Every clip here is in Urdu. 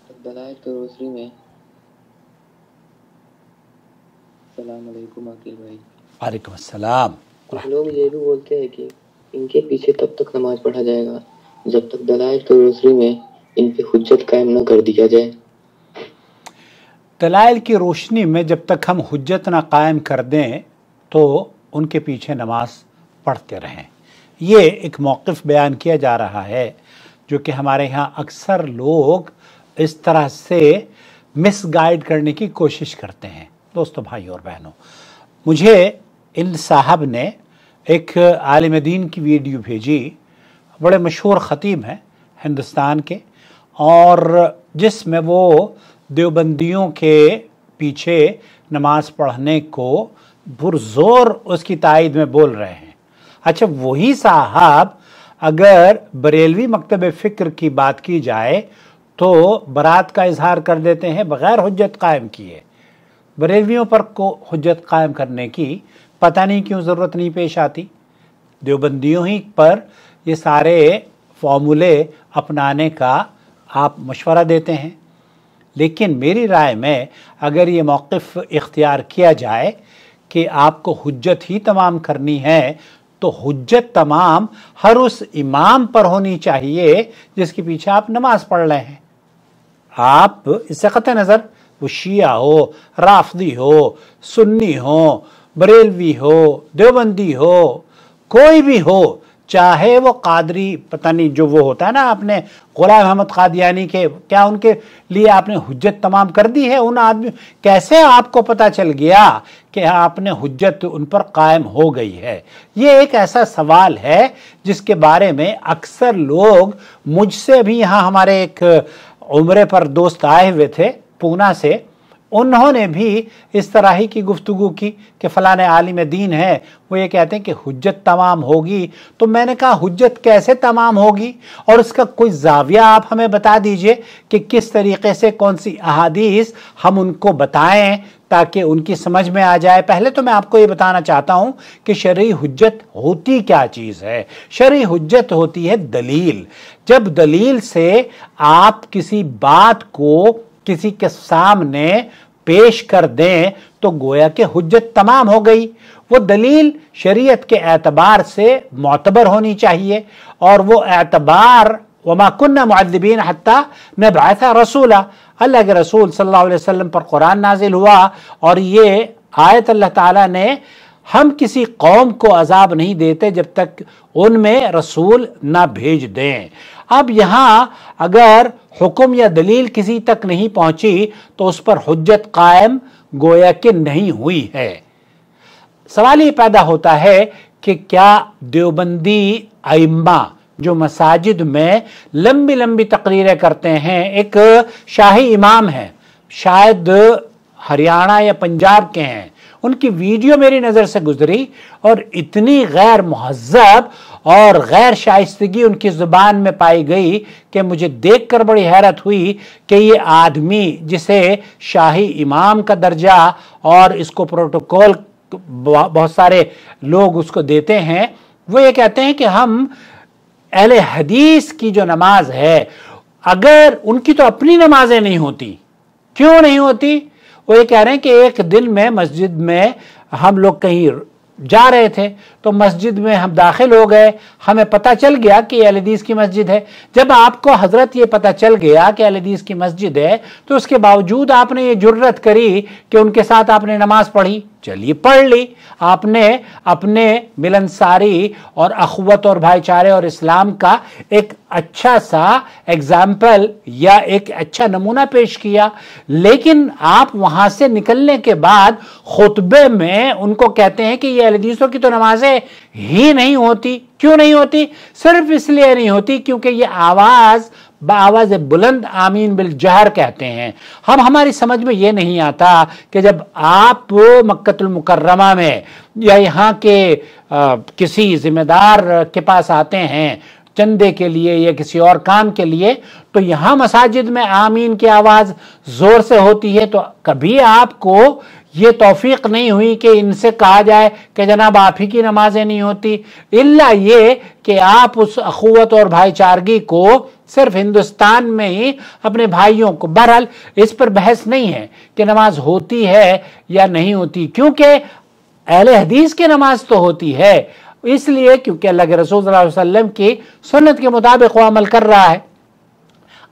دلائل کی روشنی میں السلام علیکم عقیل بھائی۔ وعلیکم السلام۔ کچھ لوگ یہ بھی بولتے ہیں کہ ان کے پیچھے تب تک نماز پڑھا جائے گا جب تک دلائل کی روشنی میں ان پہ حجت قائم نہ کر دیا جائے۔ دلائل کی روشنی میں جب تک ہم حجت نہ قائم کر دیں تو ان کے پیچھے نماز پڑھتے رہیں۔ یہ ایک موقف بیان کیا جا رہا ہے جو کہ ہمارے یہاں اکثر لوگ اس طرح سے مس گائیڈ کرنے کی کوشش کرتے ہیں۔ دوستو، بھائی اور بہنوں، مجھے ان صاحب نے ایک عالم دین کی ویڈیو بھیجی، بڑے مشہور خطیب ہیں ہندوستان کے، اور جس میں وہ دیوبندیوں کے پیچھے نماز پڑھنے کو پرزور اس کی تائید میں بول رہے ہیں۔ اچھا، وہی صاحب اگر بریلوی مکتب فکر کی بات کی جائے تو برات کا اظہار کر دیتے ہیں بغیر حجت قائم کیے۔ بریلویوں پر کو حجت قائم کرنے کی پتہ نہیں کیوں ضرورت نہیں پیش آتی، دیوبندیوں ہی پر یہ سارے فارمولے اپنانے کا آپ مشورہ دیتے ہیں۔ لیکن میری رائے میں اگر یہ موقف اختیار کیا جائے کہ آپ کو حجت ہی تمام کرنی ہے تو حجت تمام ہر اس امام پر ہونی چاہیے جس کے پیچھے آپ نماز پڑھ رہے ہیں۔ آپ اس سے قطع نظر وہ شیعہ ہو، رافضی ہو، سنی ہو، بریلوی ہو، دیوبندی ہو، کوئی بھی ہو، چاہے وہ قادری، پتہ نہیں جو وہ ہوتا ہے نا، آپ نے غلام احمد قادیانی کے کیا ان کے لیے آپ نے حجت تمام کر دی ہے؟ ان آدمی کیسے آپ کو پتہ چل گیا کہ آپ نے حجت ان پر قائم ہو گئی ہے؟ یہ ایک ایسا سوال ہے جس کے بارے میں اکثر لوگ مجھ سے بھی، یہاں ہمارے ایک عمرے پر دوست آئے ہوئے تھے پونا سے، انہوں نے بھی اس طرح ہی کی گفتگو کی کہ فلاں عالم دین ہے، وہ یہ کہتے ہیں کہ حجت تمام ہوگی۔ تو میں نے کہا حجت کیسے تمام ہوگی، اور اس کا کوئی زاویہ آپ ہمیں بتا دیجئے کہ کس طریقے سے کون سی احادیث ہم ان کو بتائیں تاکہ ان کی سمجھ میں آ جائے۔ پہلے تو میں آپ کو یہ بتانا چاہتا ہوں کہ شرعی حجت ہوتی کیا چیز ہے۔ شرعی حجت ہوتی ہے دلیل۔ جب دلیل سے آپ کسی بات کو کسی کے سامنے پیش کر دیں تو گویا کہ حجت تمام ہو گئی۔ وہ دلیل شریعت کے اعتبار سے معتبر ہونی چاہیے، اور وہ اعتبار وما كنا معذبین حتی نبعث رسولا، اللہ کے رسول صلی اللہ علیہ وسلم پر قرآن نازل ہوا، اور یہ آیت اللہ تعالیٰ نے ہم کسی قوم کو عذاب نہیں دیتے جب تک ان میں رسول نہ بھیج دیں۔ اب یہاں اگر حکم یا دلیل کسی تک نہیں پہنچی تو اس پر حجت قائم گویا کہ نہیں ہوئی ہے۔ سوال یہ پیدا ہوتا ہے کہ کیا دیوبندی ائمہ جو مساجد میں لمبی لمبی تقریریں کرتے ہیں، ایک شاہی امام ہے، شاید ہریانہ یا پنجاب کے ہیں، ان کی ویڈیو میری نظر سے گزری اور اتنی غیر مہذب اور غیر شائستگی ان کی زبان میں پائی گئی کہ مجھے دیکھ کر بڑی حیرت ہوئی کہ یہ آدمی جسے شاہی امام کا درجہ اور اس کو پروٹوکول بہت سارے لوگ اس کو دیتے ہیں، وہ یہ کہتے ہیں کہ ہم اہل حدیث کی جو نماز ہے، اگر ان کی تو اپنی نمازیں نہیں ہوتی، کیوں نہیں ہوتی؟ وہ یہ کہہ رہے ہیں کہ ایک دن میں مسجد میں ہم لوگ کہیں جا رہے تھے تو مسجد میں ہم داخل ہو گئے، ہمیں پتہ چل گیا کہ یہ اہل حدیث کی مسجد ہے۔ جب آپ کو حضرت یہ پتہ چل گیا کہ اہل حدیث کی مسجد ہے تو اس کے باوجود آپ نے یہ جرت کری کہ ان کے ساتھ آپ نے نماز پڑھی۔ چلیے پڑھ لی، آپ نے اپنے ملنساری اور اخوت اور بھائی چارے اور اسلام کا ایک اچھا سا ایگزامپل یا ایک اچھا نمونہ پیش کیا، لیکن آپ وہاں سے نکلنے کے بعد خطبے میں ان کو کہتے ہیں کہ یہ اہل حدیثوں کی تو نمازیں ہی نہیں ہوتی۔ کیوں نہیں ہوتی؟ صرف اس لیے نہیں ہوتی کیونکہ یہ آواز بآواز بلند آمین بالجہر کہتے ہیں۔ ہماری سمجھ میں یہ نہیں آتا کہ جب آپ مکہ المکرمہ میں یا یہاں کے کسی ذمہ دار کے پاس آتے ہیں چندے کے لیے یا کسی اور کام کے لیے، تو یہاں مساجد میں آمین کی آواز زور سے ہوتی ہے، تو کبھی آپ کو یہ توفیق نہیں ہوئی کہ ان سے کہا جائے کہ جناب آپ ہی کی نمازیں نہیں ہوتی، الا یہ کہ آپ اس اخوت اور بھائی چارگی کو صرف ہندوستان میں ہی اپنے بھائیوں کو، بہرحال اس پر بحث نہیں ہے کہ نماز ہوتی ہے یا نہیں ہوتی، کیونکہ اہل حدیث کی نماز تو ہوتی ہے، اس لیے کیونکہ اللہ کے رسول صلی اللہ علیہ وسلم کی سنت کے مطابق وہ عمل کر رہا ہے۔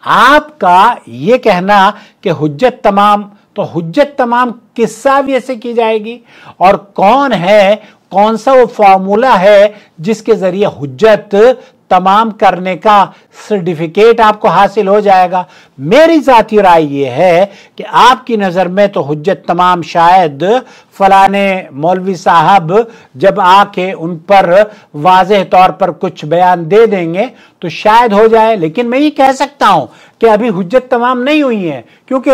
آپ کا یہ کہنا کہ حجت تمام، تو حجت تمام کس زاویے سے کی جائے گی، اور کون سا وہ فارمولا ہے جس کے ذریعے حجت تمام کرنے کا سرٹیفکیٹ آپ کو حاصل ہو جائے گا؟ میری ذاتی رائے یہ ہے کہ آپ کی نظر میں تو حجت تمام شاید فلانے مولوی صاحب جب آ کے ان پر واضح طور پر کچھ بیان دے دیں گے تو شاید ہو جائے، لیکن میں یہ کہہ سکتا ہوں کہ ابھی حجت تمام نہیں ہوئی ہے، کیونکہ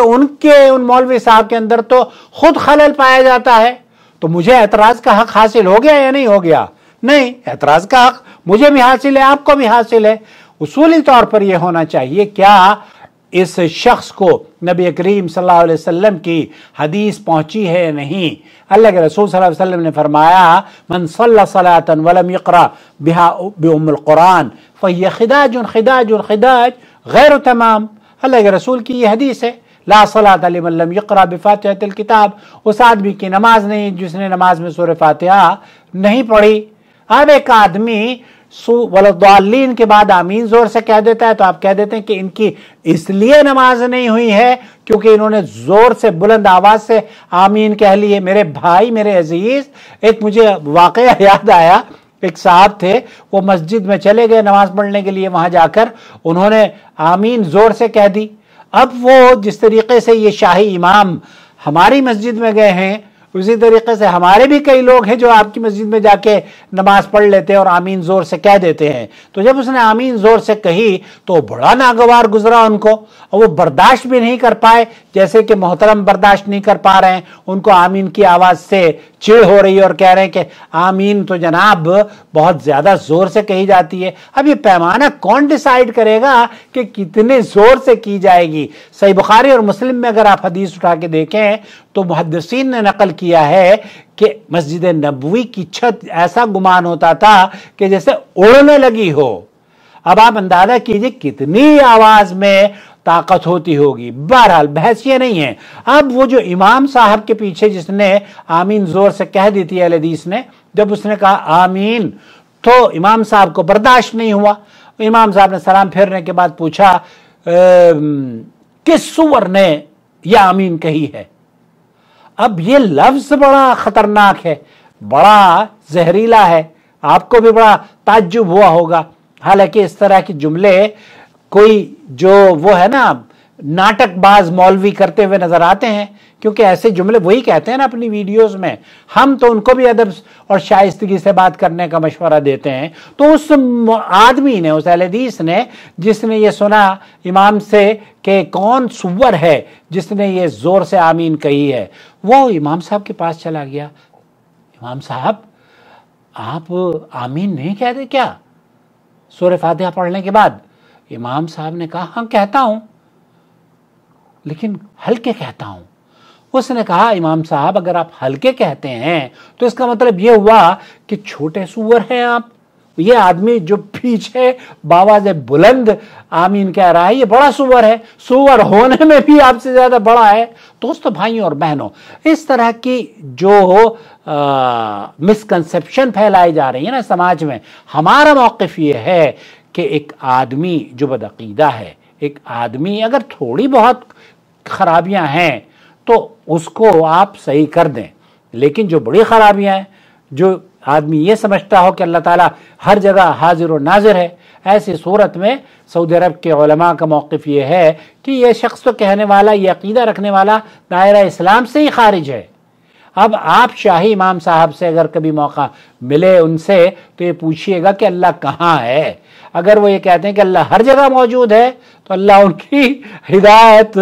ان مولوی صاحب کے اندر تو خود خلل پایا جاتا ہے۔ تو مجھے اعتراض کا حق حاصل ہو گیا یا نہیں ہو گیا؟ نہیں، اعتراض کا حق مجھے بھی حاصل ہے، آپ کو بھی حاصل ہے۔ اصولی طور پر یہ ہونا چاہیے، کیا اس شخص کو نبی کریم صلی اللہ علیہ وسلم کی حدیث پہنچی ہے یا نہیں؟ اللہ کے رسول صلی اللہ علیہ وسلم نے فرمایا من صلی صلاۃ ولم یقرأ بها بأم القرآن فہی خداج خداج خداج غیر تمام۔ اللہ کے رسول کی یہ حدیث ہے، لا صلاۃ لمن لم یقرأ بفاتحۃ الکتاب، اس آدمی کی نماز نہیں جس نے نماز میں سورہ فاتحہ نہیں پڑھی۔ اب ایک آدمی ولضالین کے بعد آمین زور سے کہہ دیتا ہے تو آپ کہہ دیتے ہیں کہ ان کی اس لیے نماز نہیں ہوئی ہے کیونکہ انہوں نے زور سے بلند آواز سے آمین کہہ لی ہے۔ میرے بھائی، میرے عزیز، ایک مجھے واقعہ یاد آیا، ایک صاحب تھے، وہ مسجد میں چلے گئے نماز پڑھنے کے لیے، وہاں جا کر انہوں نے آمین زور سے کہہ دی۔ اب وہ جس طریقے سے یہ شاہی امام ہماری مسجد میں گئے ہیں، اسی طریقے سے ہمارے بھی کئی لوگ ہیں جو آپ کی مسجد میں جا کے نماز پڑھ لیتے ہیں اور آمین زور سے کہہ دیتے ہیں۔ تو جب اس نے آمین زور سے کہی تو بڑا ناگوار گزرا ان کو، اور وہ برداشت بھی نہیں کر پائے، جیسے کہ محترم برداشت نہیں کر پا رہے ہیں، ان کو آمین کی آواز سے چڑ ہو رہی ہے اور کہہ رہے ہیں کہ آمین تو جناب بہت زیادہ زور سے کہی جاتی ہے۔ اب یہ پیمانہ کون ڈیسائیڈ کرے گا کہ کتنے زور سے کی جائے گی؟ صحیح بخاری اور مسلم میں اگر آپ حدیث اٹھا کے دیکھیں تو محدثین نے نقل کیا ہے کہ مسجد نبوی کی چھت ایسا گمان ہوتا تھا کہ جیسے اڑنے لگی ہو۔ اب آپ اندازہ کیجئے کتنی آواز میں طاقت ہوتی ہوگی۔ بہرحال بحث یہ نہیں ہے۔ اب وہ جو امام صاحب کے پیچھے جس نے آمین زور سے کہہ دی تھی اہل حدیث نے، جب اس نے کہا آمین تو امام صاحب کو برداشت نہیں ہوا۔ امام صاحب نے سلام پھیرنے کے بعد پوچھا کس سور نے یہ آمین کہی ہے؟ اب یہ لفظ بڑا خطرناک ہے، بڑا زہریلا ہے، آپ کو بھی بڑا تعجب ہوا ہوگا۔ حالانکہ اس طرح کے جملے کوئی جو وہ ہے نا ناٹک باز مولوی کرتے ہوئے نظر آتے ہیں، کیونکہ ایسے جملے وہی کہتے ہیں نا اپنی ویڈیوز میں، ہم تو ان کو بھی ادب اور شائستگی سے بات کرنے کا مشورہ دیتے ہیں۔ تو اس آدمی نے، اس اہل حدیث نے، جس نے یہ سنا امام سے کہ کون سور ہے جس نے یہ زور سے آمین کہی ہے، وہ امام صاحب کے پاس چلا گیا۔ امام صاحب آپ آمین نہیں کہتے کیا سورہ فاتحہ پڑھنے کے بعد؟ امام صاحب نے کہا ہاں کہتا ہوں، لیکن ہلکے کہتا ہوں۔ اس نے کہا امام صاحب اگر آپ ہلکے کہتے ہیں تو اس کا مطلب یہ ہوا کہ چھوٹے سور ہیں آپ۔ یہ آدمی جو پیچھے باواز بلند آمین کہہ رہا ہے یہ بڑا سور ہے، سور ہونے میں بھی آپ سے زیادہ بڑا ہے۔ دوستو، بھائیوں اور بہنوں، اس طرح کی جو مسکنسپشن پھیلائی جا رہی ہے نا سماج میں، ہمارا موقف یہ ہے کہ ایک آدمی جو بدعقیدہ ہے، ایک آدمی اگر تھوڑی بہت خرابیاں ہیں تو اس کو آپ صحیح کر دیں، لیکن جو بڑی خرابیاں ہیں، جو آدمی یہ سمجھتا ہو کہ اللہ تعالیٰ ہر جگہ حاضر و ناظر ہے، ایسی صورت میں سعودی عرب کے علماء کا موقف یہ ہے کہ یہ شخص تو کہنے والا، یہ عقیدہ رکھنے والا دائرہ اسلام سے ہی خارج ہے۔ اب آپ شاہی امام صاحب سے اگر کبھی موقع ملے ان سے تو یہ پوچھئے گا کہ اللہ کہاں ہے۔ اگر وہ یہ کہتے ہیں کہ اللہ ہر جگہ موجود ہے تو اللہ ان کی ہدایت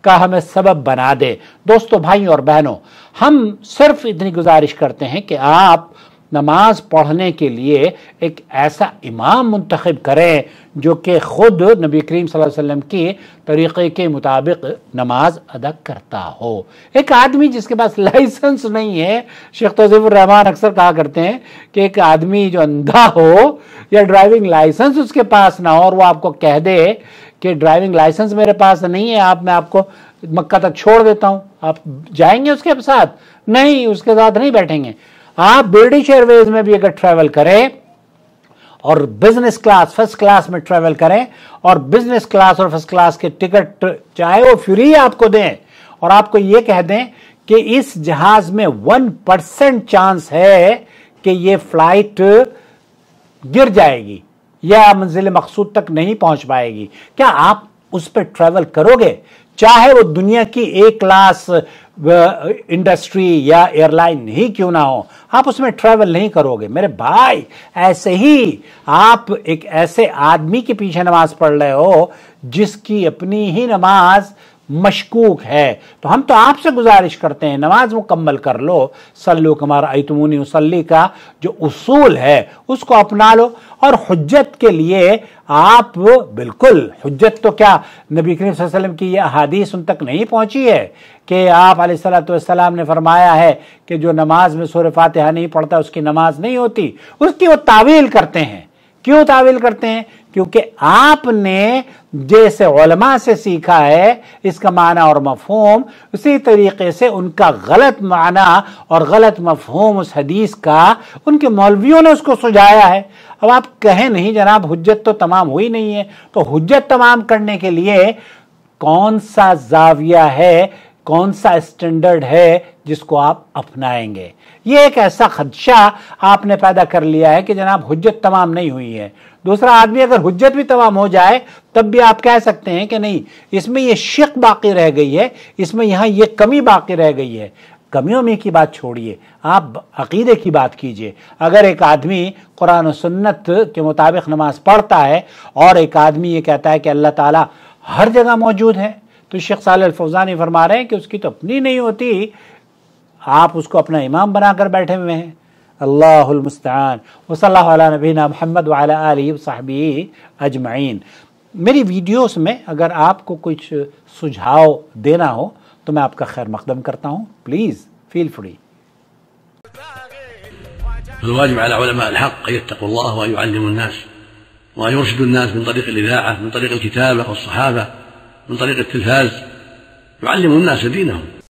کا ہمیں سبب بنا دے۔ دوستو، بھائیوں اور بہنوں، ہم صرف اتنی گزارش کرتے ہیں کہ آپ نماز پڑھنے کے لیے ایک ایسا امام منتخب کریں جو کہ خود نبی کریم صلی اللہ علیہ وسلم کی طریقے کے مطابق نماز ادا کرتا ہو۔ ایک آدمی جس کے پاس لائسنس نہیں ہے، شیخ توصیف الرحمان اکثر کہا کرتے ہیں کہ ایک آدمی جو اندھا ہو یا ڈرائیونگ لائسنس اس کے پاس نہ ہو اور وہ آپ کو کہہ دے کہ ڈرائیونگ لائسنس میرے پاس نہیں ہے، میں آپ کو مکہ تک چھوڑ دیتا ہوں، آپ جائیں گے اس کے ساتھ؟ نہیں، اس کے ساتھ نہیں بیٹھیں گے۔ آپ برٹش ایئر ویز میں بھی اگر ٹریول کریں اور بزنس کلاس فرسٹ کلاس میں ٹریول کریں اور بزنس کلاس اور فرسٹ کلاس کے ٹکٹ چاہے وہ فری آپ کو دیں اور آپ کو یہ کہہ دیں کہ اس جہاز میں 1% چانس ہے کہ یہ فلائٹ گر جائے گی یا منزل مقصود تک نہیں پہنچ پائے گی، کیا آپ اس پہ ٹریول کرو گے؟ چاہے وہ دنیا کی ایک کلاس انڈسٹری یا ایئر لائن ہی کیوں نہ ہو، آپ اس میں ٹریول نہیں کرو گے۔ میرے بھائی، ایسے ہی آپ ایک ایسے آدمی کے پیچھے نماز پڑھ رہے ہو جس کی اپنی ہی نماز مشکوک ہے، تو ہم تو آپ سے گزارش کرتے ہیں نماز مکمل کر لو۔ صلو کما رأیتمونی اصلی کا جو اصول ہے اس کو اپنا لو، اور حجت کے لیے آپ بالکل، حجت تو کیا نبی کریم صلی اللہ علیہ وسلم کی یہ احادیث ان تک نہیں پہنچی ہے کہ آپ علیہ الصلوۃ والسلام نے فرمایا ہے کہ جو نماز میں سورہ فاتحہ نہیں پڑھتا اس کی نماز نہیں ہوتی؟ اس کی وہ تعویل کرتے ہیں۔ کیوں تعویل کرتے ہیں؟ کیونکہ آپ نے جیسے علماء سے سیکھا ہے اس کا معنی اور مفہوم، اسی طریقے سے ان کا غلط معنی اور غلط مفہوم اس حدیث کا ان کے مولویوں نے اس کو سجایا ہے۔ اب آپ کہیں نہیں جناب حجت تو تمام ہوئی نہیں ہے، تو حجت تمام کرنے کے لیے کون سا زاویہ ہے، کون سا اسٹینڈرڈ ہے جس کو آپ اپنائیں گے؟ یہ ایک ایسا خدشہ آپ نے پیدا کر لیا ہے کہ جناب حجت تمام نہیں ہوئی ہے۔ دوسرا آدمی اگر حجت بھی تمام ہو جائے تب بھی آپ کہہ سکتے ہیں کہ نہیں، اس میں یہ شق باقی رہ گئی ہے، اس میں یہاں یہ کمی باقی رہ گئی ہے۔ کمیوں میں کی بات چھوڑیے، آپ عقیدے کی بات کیجئے۔ اگر ایک آدمی قرآن و سنت کے مطابق نماز پڑھتا ہے اور ایک آدمی یہ کہتا ہے کہ اللہ تعالیٰ ہر جگہ موجود ہے، تو شیخ صالح الفوزانی فرما رہے ہیں کہ اس کی تو اپنی نہیں ہوتی، آپ اس کو اپنا امام بنا کر بیٹھے ہوئے ہیں۔ اللہ المستعان، وصلی اللہ علی نبینا محمد وعلی آلہ وصحبہ اجمعین۔ میری ویڈیوز میں اگر آپ کو کچھ سجھاؤ دینا ہو تو میں آپ کا خیر مقدم کرتا ہوں، پلیز فیل فری۔ الواجب على علماء الحق أن يتقوا الله وأن يعلموا الناس وأن يرشدوا الناس من طريق الإذاعة، من طريق الكتابة والصحافة، من طريق التلفاز، يعلموا الناس دينهم.